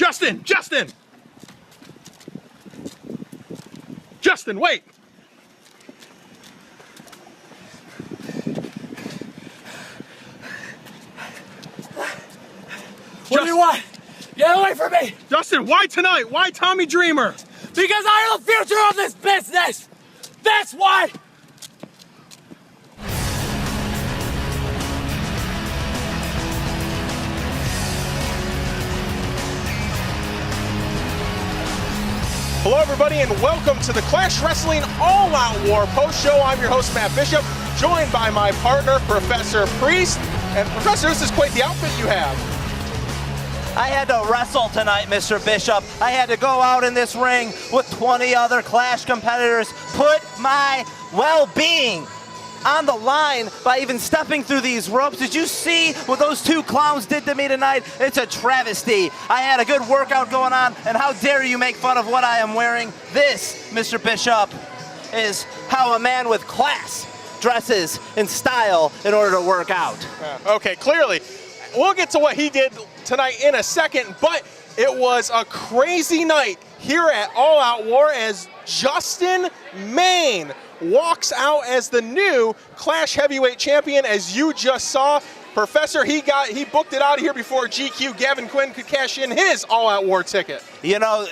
Justin! Justin, wait! What do you want? Get away from me! Justin, why tonight? Why Tommy Dreamer? Because I am the future of this business! That's why! Hello everybody and welcome to the Clash Wrestling All Out War post show. I'm your host Matt Bishop, joined by my partner Professor Priest. And Professor, this is quite the outfit you have. I had to wrestle tonight, Mr. Bishop. I had to go out in this ring with 20 other Clash competitors, put my well-being on the line by even stepping through these ropes. Did you see what those two clowns did to me tonight? It's a travesty. I had a good workout going on, and how dare you make fun of what I am wearing? This, Mr. Bishop, is how a man with class dresses in style in order to work out. Okay, clearly. We'll get to what he did tonight in a second, but it was a crazy night here at All Out War as Justin Main walks out as the new Clash Heavyweight Champion, as you just saw. Professor, he booked it out of here before GQ Gavin Quinn could cash in his All Out War ticket. You know,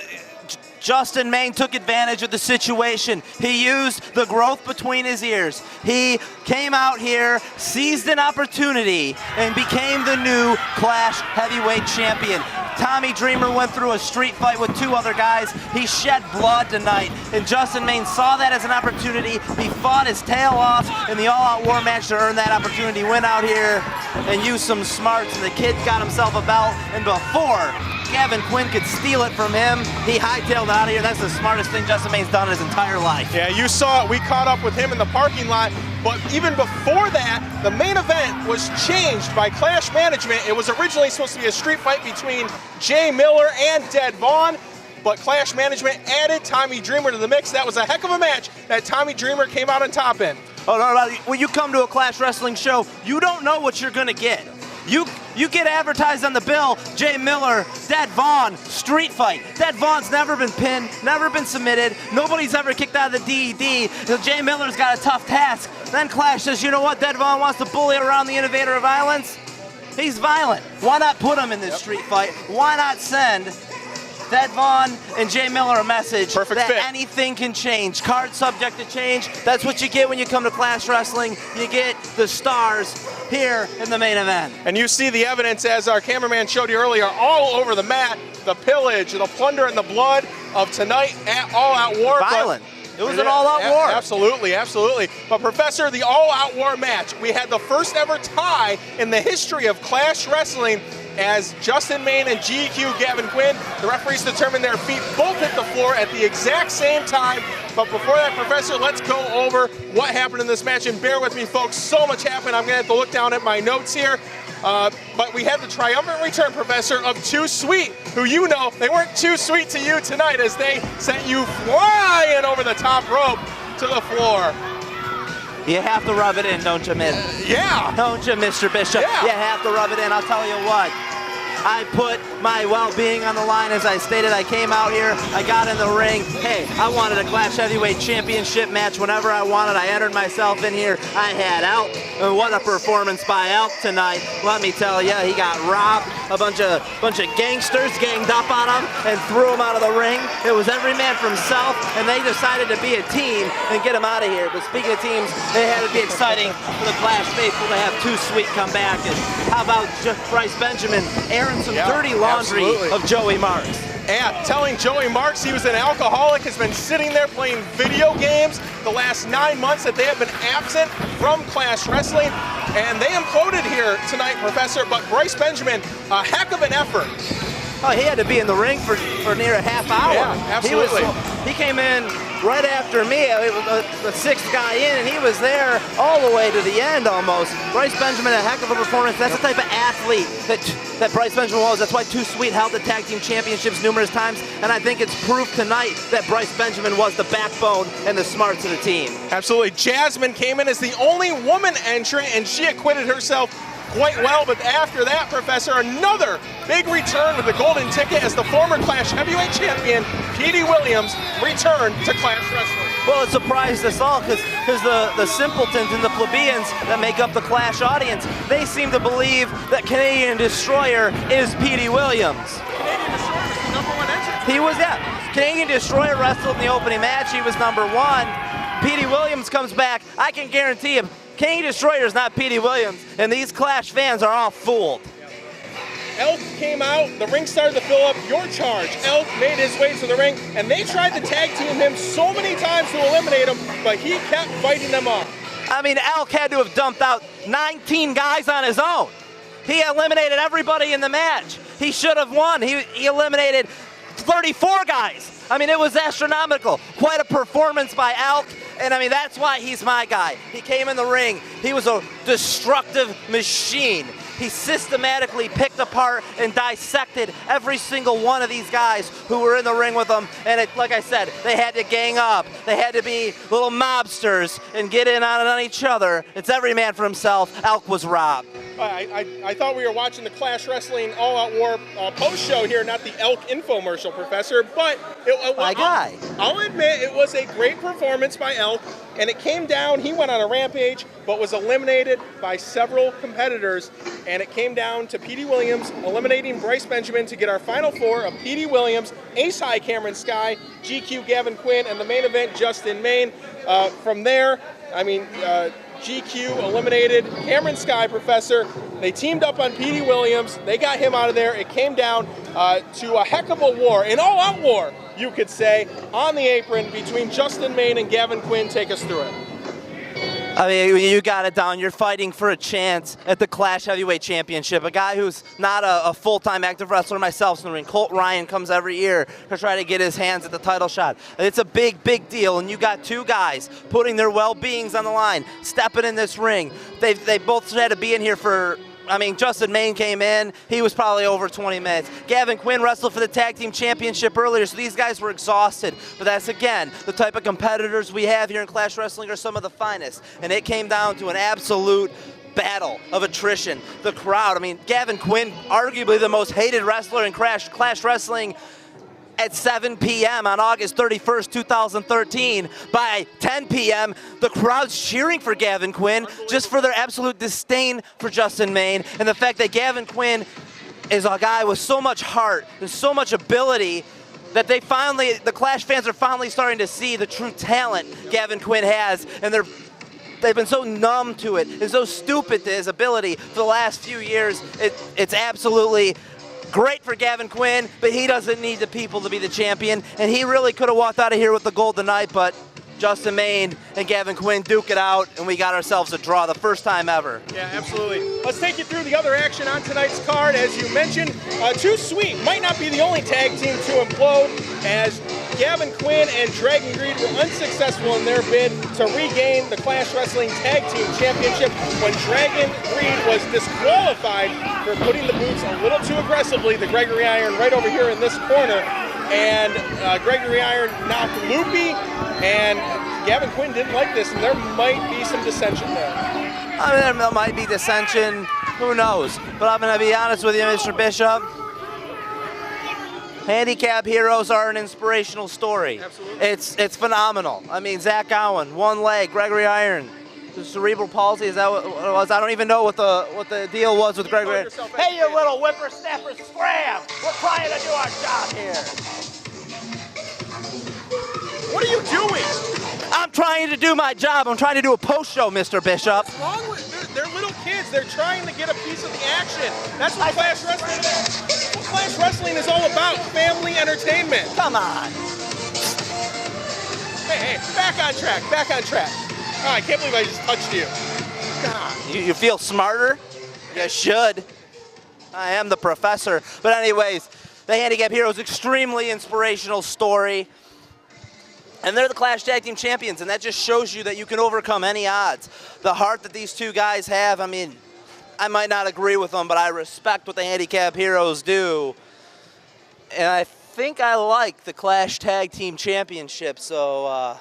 Justin Main took advantage of the situation. He used the growth between his ears. He came out here, seized an opportunity, and became the new Clash Heavyweight Champion. Tommy Dreamer went through a street fight with two other guys. He shed blood tonight, and Justin Main saw that as an opportunity. He fought his tail off in the All-Out War match to earn that opportunity. Went out here and used some smarts, and the kid got himself a belt, and before Gavin Quinn could steal it from him, he hightailed out of here. That's the smartest thing Justin Main's done in his entire life. Yeah, you saw it. We caught up with him in the parking lot. But even before that, the main event was changed by Clash Management. It was originally supposed to be a street fight between Jay Miller and Dead Vaughn, but Clash Management added Tommy Dreamer to the mix. That was a heck of a match that Tommy Dreamer came out on top in. Oh, no, when you come to a Clash Wrestling show, you don't know what you're going to get. You get advertised on the bill, Jay Miller, Dead Vaughn, street fight. Dead Vaughn's never been pinned, never been submitted. Nobody's ever kicked out of the DED. So Jay Miller's got a tough task. Then Clash says, you know what, Dead Vaughn wants to bully around the innovator of violence? He's violent. Why not put him in this street fight? Why not send Dead Vaughn and Jay Miller a message that anything can change. Card subject to change. That's what you get when you come to Clash Wrestling. You get the stars here in the main event. And you see the evidence, as our cameraman showed you earlier, all over the mat. The pillage, the plunder, and the blood of tonight at All Out War. Violent. It was an all-out war. Absolutely, absolutely. But Professor, the all-out war match, we had the first ever tie in the history of Clash Wrestling as Justin Main and GQ Gavin Quinn, the referees determined their feet both hit the floor at the exact same time. But before that, Professor, let's go over what happened in this match. And bear with me, folks, so much happened. I'm going to have to look down at my notes here. But we had the triumphant return, Professor, of Too Sweet, who you know, they weren't too sweet to you tonight as they sent you flying over the top rope to the floor. You have to rub it in, don't you, yeah. Don't you, Mr. Bishop? Yeah. You have to rub it in. I'll tell you what. I put my well-being on the line. As I stated, I came out here, I got in the ring. Hey, I wanted a Clash Heavyweight Championship match whenever I wanted. I entered myself in here. I had Elk. And what a performance by Elk tonight. Let me tell you, he got robbed. A bunch of gangsters ganged up on him and threw him out of the ring. It was every man for himself, and they decided to be a team and get him out of here. But speaking of teams, it had to be exciting for the Clash faithful to have Too Sweet come back. And how about Bryce Benjamin airing some dirty laundry of Joey Marks? Yeah, telling Joey Marks he was an alcoholic, has been sitting there playing video games the last 9 months that they have been absent from Clash Wrestling. And they imploded here tonight, Professor, but Bryce Benjamin, a heck of an effort. Oh, he had to be in the ring for near a half hour. Yeah, absolutely. He came in right after me, the sixth guy in, and he was there all the way to the end almost. Bryce Benjamin, a heck of a performance. That's the type of athlete that Bryce Benjamin was. That's why Too Sweet held the tag team championships numerous times, and I think it's proof tonight that Bryce Benjamin was the backbone and the smarts of the team. Absolutely. Jasmine came in as the only woman entrant, and she acquitted herself quite well, but after that, Professor, another big return with the golden ticket as the former Clash heavyweight champion, Petey Williams, returned to Clash Wrestling. Well, it surprised us all because the simpletons and the plebeians that make up the Clash audience, they seem to believe that Canadian Destroyer is Petey Williams. Canadian Destroyer was the #1 entrant. He was, yeah. Canadian Destroyer wrestled in the opening match. He was #1. Petey Williams comes back. I can guarantee him, Canadian Destroyer is not Petey Williams, and these Clash fans are all fooled. Elk came out, the ring started to fill up. Your Charge. Elk made his way to the ring, and they tried to tag team him so many times to eliminate him, but he kept fighting them off. I mean, Elk had to have dumped out 19 guys on his own. He eliminated everybody in the match. He should have won. He eliminated 34 guys. I mean, it was astronomical. Quite a performance by Elk, and I mean, that's why he's my guy. He came in the ring. He was a destructive machine. He systematically picked apart and dissected every single one of these guys who were in the ring with him. And like I said, they had to gang up. They had to be little mobsters and get in on each other. It's every man for himself. Elk was robbed. I thought we were watching the Clash Wrestling All Out War post show here, not the Elk infomercial, Professor. But My guy. I'll admit it was a great performance by Elk, and it came down. He went on a rampage, but was eliminated by several competitors. And it came down to Petey Williams eliminating Bryce Benjamin to get our final four of Petey Williams, Ace High Cameron Sky, GQ Gavin Quinn, and the main event Justin Main. From there, I mean, GQ eliminated Cameron Sky, Professor. They teamed up on Petey Williams. They got him out of there. It came down to a heck of a war, an all-out war, you could say, on the apron between Justin Main and Gavin Quinn. Take us through it. I mean, you got it down. You're fighting for a chance at the Clash Heavyweight Championship. A guy who's not a full-time active wrestler myself in the ring. Colt Ryan comes every year to try to get his hands at the title shot. It's a big, big deal, and you got two guys putting their well-beings on the line, stepping in this ring. They both had to be in here for, I mean, Justin Main came in. He was probably over 20 minutes. Gavin Quinn wrestled for the Tag Team Championship earlier, so these guys were exhausted. But that's, again, the type of competitors we have here in Clash Wrestling are some of the finest. And it came down to an absolute battle of attrition. The crowd, I mean, Gavin Quinn, arguably the most hated wrestler in Clash Wrestling, at 7 p.m. on August 31st, 2013. By 10 p.m., the crowd's cheering for Gavin Quinn just for their absolute disdain for Justin Main and the fact that Gavin Quinn is a guy with so much heart and so much ability that the Clash fans are finally starting to see the true talent Gavin Quinn has, and they've been so numb to it and so stupid to his ability for the last few years. It's absolutely great for Gavin Quinn, but he doesn't need the people to be the champion, and he really could have walked out of here with the gold tonight, but Justin Main and Gavin Quinn duke it out, and we got ourselves a draw, the first time ever. Yeah, absolutely. Let's take you through the other action on tonight's card. As you mentioned, Too Sweet might not be the only tag team to implode, as Gavin Quinn and Dragon Greed were unsuccessful in their bid to regain the Clash Wrestling Tag Team Championship when Dragon Greed was disqualified for putting the boots a little too aggressively. The Gregory Iron right over here in this corner, and Gregory Iron knocked Loopy, and Gavin Quinn didn't like this, and there might be some dissension there. I mean, there might be dissension, who knows? But I'm going to be honest with you, Mr. Bishop. Handicap heroes are an inspirational story. Absolutely. It's phenomenal. I mean, Zach Gowen, one leg, Gregory Iron, the cerebral palsy, is that what it was? I don't even know what the deal was with Gregory Iron. Hey, you little whippersnapper, scram! We're trying to do our job here. What are you doing? I'm trying to do my job. I'm trying to do a post show, Mr. Bishop. What's wrong with they're little kids. They're trying to get a piece of the action. That's what Clash Wrestling is. What Clash Wrestling is all about, family entertainment. Come on. Hey, back on track, back on track. Oh, I can't believe I just touched you. God. You feel smarter? You should. I am the professor. But anyways, the Handicap Heroes, extremely inspirational story. And they're the Clash Tag Team Champions, and that just shows you that you can overcome any odds. The heart that these two guys have, I mean, I might not agree with them, but I respect what the Handicap Heroes do. And I think I like the Clash Tag Team Championship, so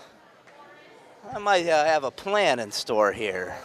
I might have a plan in store here.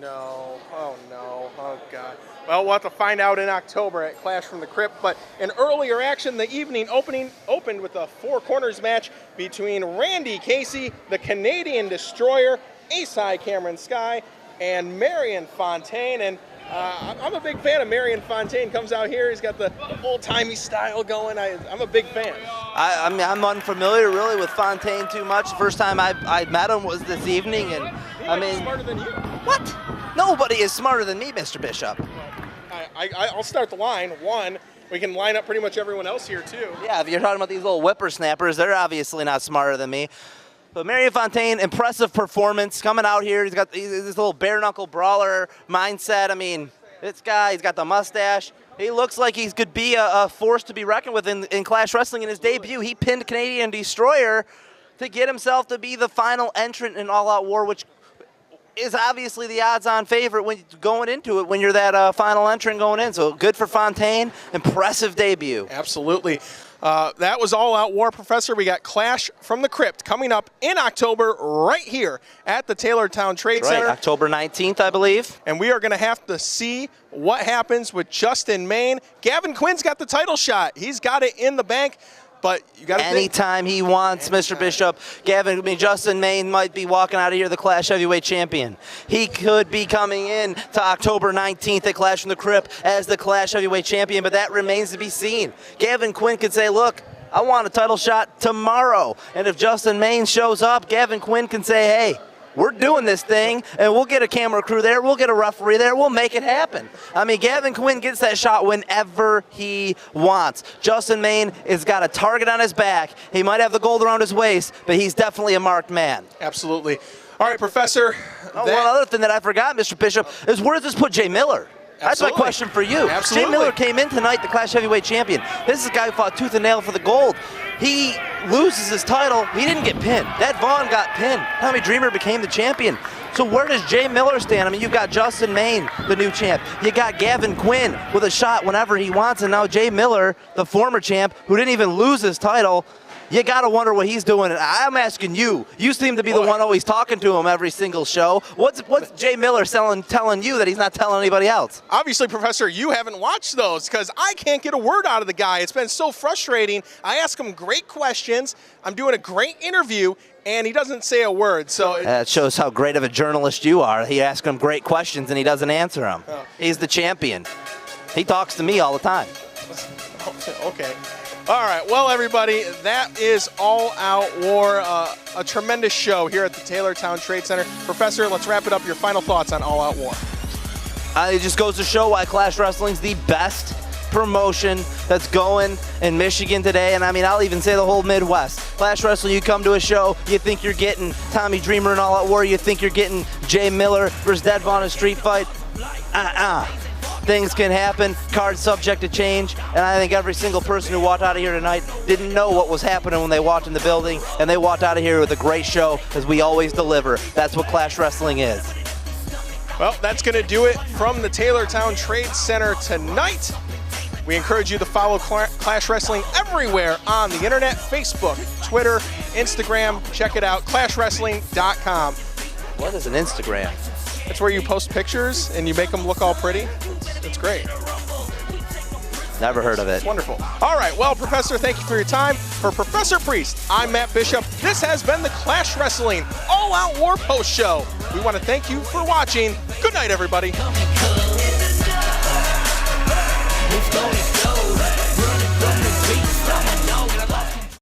No, oh no, oh God. Well, we'll have to find out in October at Clash from the Crypt. But in earlier action, the evening opened with a Four Corners match between Randy Casey, the Canadian Destroyer, Ace High Cameron Sky, and Marion Fontaine. And I'm a big fan of Marion Fontaine. Comes out here, he's got the old-timey style going. I'm a big fan. I mean, I'm unfamiliar really with Fontaine too much. The first time I met him was this evening, and I mean, smarter than you. What? Nobody is smarter than me, Mr. Bishop. I'll start the line. One, we can line up pretty much everyone else here too. Yeah, if you're talking about these little whippersnappers, they're obviously not smarter than me. But Marion Fontaine, impressive performance coming out here. He's got this little bare knuckle brawler mindset. I mean, this guy, he's got the mustache. He looks like he could be a force to be reckoned with in Clash Wrestling. In his debut, he pinned Canadian Destroyer to get himself to be the final entrant in All Out War, which is obviously the odds-on favorite when going into it when you're that final entrant going in. So good for Fontaine. Impressive debut. Absolutely. That was All Out War, Professor. We got Clash from the Crypt coming up in October right here at the Taylortown Trade Center. October 19th, I believe. And we are going to have to see what happens with Justin Main. Gavin Quinn's got the title shot. He's got it in the bank. But you got to anytime he wants, Mr. Bishop. Justin Main might be walking out of here the Clash Heavyweight Champion. He could be coming in to October 19th at Clash from the Crypt as the Clash Heavyweight Champion, but that remains to be seen. Gavin Quinn could say, look, I want a title shot tomorrow. And if Justin Main shows up, Gavin Quinn can say, hey, we're doing this thing, and we'll get a camera crew there, we'll get a referee there, we'll make it happen. I mean, Gavin Quinn gets that shot whenever he wants. Justin Main has got a target on his back. He might have the gold around his waist, but he's definitely a marked man. Absolutely. All right, Professor. One other thing that I forgot, Mr. Bishop, is where does this put Jay Miller? That's my question for you. Absolutely. Jay Miller came in tonight, the Clash Heavyweight Champion. This is a guy who fought tooth and nail for the gold. He loses his title. He didn't get pinned. Dad Vaughn got pinned. Tommy Dreamer became the champion. So where does Jay Miller stand? I mean, you've got Justin Main, the new champ. You got Gavin Quinn with a shot whenever he wants. And now Jay Miller, the former champ, who didn't even lose his title. You got to wonder what he's doing. And I'm asking you. You seem to be the one always talking to him every single show. What's Jay Miller telling you that he's not telling anybody else? Obviously, Professor, you haven't watched those because I can't get a word out of the guy. It's been so frustrating. I ask him great questions. I'm doing a great interview, and he doesn't say a word. So that shows how great of a journalist you are. He asks him great questions, and he doesn't answer them. Oh. He's the champion. He talks to me all the time. Okay. All right, well, everybody, that is All Out War, a tremendous show here at the Taylortown Trade Center. Professor, let's wrap it up. Your final thoughts on All Out War. It just goes to show why Clash Wrestling's the best promotion that's going in Michigan today, and I mean, I'll even say the whole Midwest. Clash Wrestling, you come to a show, you think you're getting Tommy Dreamer in All Out War, you think you're getting Jay Miller versus Dad Vaughn in a street fight. Things can happen, cards subject to change, and I think every single person who walked out of here tonight didn't know what was happening when they walked in the building, and they walked out of here with a great show, as we always deliver. That's what Clash Wrestling is. Well, that's going to do it from the Taylortown Trade Center tonight. We encourage you to follow Clash Wrestling everywhere on the internet, Facebook, Twitter, Instagram. Check it out, clashwrestling.com. What is an Instagram? It's where you post pictures and you make them look all pretty. It's great. Never heard of it. It's wonderful. All right, well, Professor, thank you for your time. For Professor Priest, I'm Matt Bishop. This has been the Clash Wrestling All Out War Post Show. We want to thank you for watching. Good night, everybody.